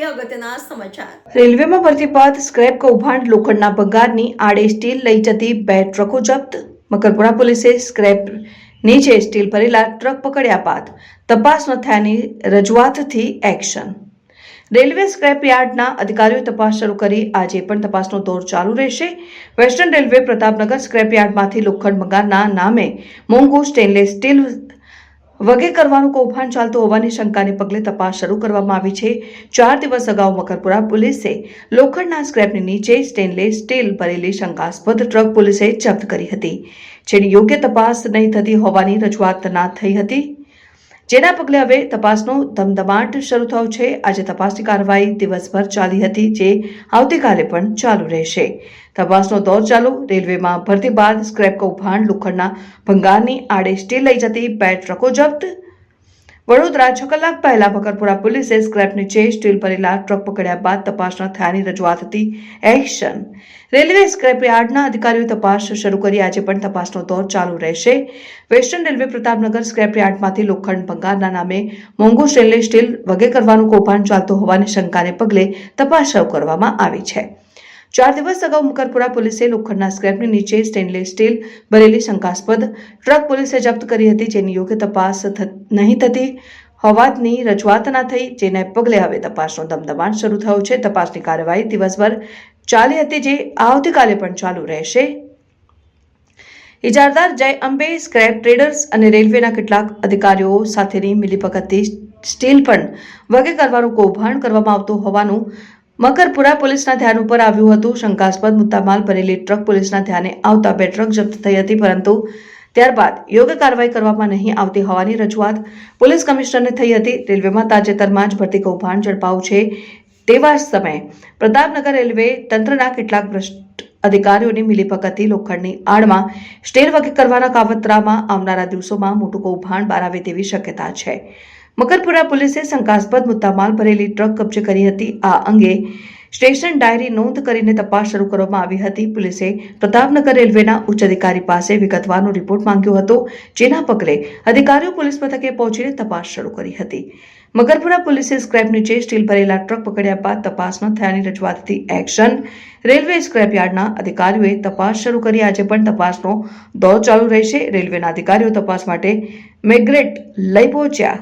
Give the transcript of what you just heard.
અગત્યના સમાચાર। રેલવેમાં ભરતી બાદ સ્ક્રેપ કૌભાંડ, લોખંડના ભંગારની આડે સ્ટીલ લઈ જતી 2 ટ્રકો જપ્ત। મકરપુરા પોલીસે સ્ક્રેપ નીચે સ્ટીલ ભરેલા ટ્રક પકડ્યા બાદ તપાસ ન થયાની રજૂઆતથી એક્શન। રેલવે સ્ક્રેપ યાર્ડના અધિકારીઓએ તપાસ શરૂ કરી આજે પણ તપાસનો દોર ચાલુ રહેશે। વેસ્ટર્ન રેલવે પ્રતાપનગર સ્ક્રેપ યાર્ડમાંથી લોખંડ ભંગારના નામે મોંઘું સ્ટેનલેસ સ્ટીલ વગે કરવાનું કૌભાંડ ચાલતું હોવાની શંકાને પગલે તપાસ શરૂ કરવામાં આવી છે। 4 દિવસ અગાઉ મકરપુરા પોલીસે લોખંડના સ્ક્રેપની નીચે સ્ટેનલેસ સ્ટીલ ભરેલી શંકાસ્પદ ટ્રક પોલીસે જપ્ત કરી હતી, જેની યોગ્ય તપાસ નહીં થતી હોવાની રજૂઆત થઈ હતી, જેના પગલે હવે તપાસનો ધમધમાટ શરૂ થયો છે। આજે તપાસની કાર્યવાહી દિવસભર ચાલી હતી, જે આવતીકાલે પણ ચાલુ રહેશે। તપાસનો દોર ચાલુ। રેલવેમાં ભરતી બાદ સ્ક્રેપ કૌભાંડ, લોખંડના ભંગારની આડે સ્ટીલ લઈ જતી 2 ટ્રકો જપ્ત। વડોદરા 6 કલાક પહેલા મકરપુરા પોલીસે સ્ક્રેપ નીચે સ્ટીલ ભરેલા ટ્રક પકડ્યા બાદ તપાસ ન થયાની રજૂઆતથી એક્શન। રેલવે સ્ક્રેપ યાર્ડના અધિકારીઓએ તપાસ શરૂ કરી આજે પણ તપાસનો દોર ચાલુ રહેશે। વેસ્ટર્ન રેલવે પ્રતાપનગર સ્ક્રેપ યાર્ડમાંથી લોખંડ ભંગારના નામે મોંઘું સ્ટેનલેસ સ્ટીલ વગે કરવાનું કૌભાંડ ચાલતું હોવાની શંકાને પગલે તપાસ શરૂ કરવામાં આવી છે। 4 દિવસ અગાઉ મકરપુરા પોલીસે લોખંડના સ્ક્રેપની નીચે સ્ટેનલેસ સ્ટીલ ભરેલી શંકાસ્પદ ટ્રક પોલીસે જપ્ત કરી હતી, જેની યોગ્ય તપાસ નહીં થતી હોવાની રજૂઆત થઈ, જેને પગલે હવે તપાસનો ધમધમાટ શરૂ થયો છે। તપાસની કાર્યવાહી દિવસભર ચાલી હતી, જે આવતીકાલે પણ ચાલુ રહેશે। ઇજારદાર જય અંબે સ્ક્રેપ ટ્રેડર્સ અને રેલવેના કેટલાક અધિકારીઓ સાથેની મિલીભગતથી સ્ટીલ પણ વગે કરવાનું કૌભાંડ કરવામાં આવતું હોવાનું મકરપુરા પોલીસના ધ્યાન ઉપર આવ્યું હતું। શંકાસ્પદ મુદ્દામાલ ભરેલી ટ્રક પોલીસના ધ્યાને આવતા 2 ટ્રક જપ્ત થઈ હતી, પરંતુ ત્યારબાદ યોગ્ય કાર્યવાહી કરવામાં નહીં આવતી હોવાની રજૂઆત પોલીસ કમિશનરને થઈ હતી। રેલવેમાં તાજેતરમાં જ ભરતી કૌભાંડ ઝડપાયું છે, તેવા સમયે પ્રતાપનગર રેલવે તંત્રના કેટલાક ભ્રષ્ટ અધિકારીઓની મિલીભગતથી લોખંડની આડમાં સ્ટીલ વગે કરવાના કાવતરામાં આવનારા દિવસોમાં મોટું કૌભાંડ બહાર આવે તેવી શક્યતા છે। મકરપુરા પોલીસે શંકાસ્પદ મુદ્દામાલ ભરેલી ટ્રક કબજે કરી હતી। આ અંગે સ્ટેશન ડાયરી નોંધ કરીને તપાસ શરૂ કરવામાં આવી હતી। પોલીસે પ્રતાપનગર રેલવેના ઉચ્ચ અધિકારી પાસે વિગતવારનો રિપોર્ટ માંગ્યો હતો, જેના પગલે અધિકારીઓ પોલીસ મથકે પહોંચીને તપાસ શરૂ કરી હતી। મકરપુરા પોલીસે સ્ક્રેપ નીચે સ્ટીલ ભરેલા ટ્રક પકડ્યા બાદ તપાસ ન થયાની રજૂઆતથી એક્શન। રેલવે સ્ક્રેપ યાર્ડના અધિકારીઓએ તપાસ શરૂ કરી આજે પણ તપાસનો દોર ચાલુ રહેશે। રેલવેના અધિકારીઓ તપાસ માટે મેગ્રેટ લઈ પહોંચ્યા।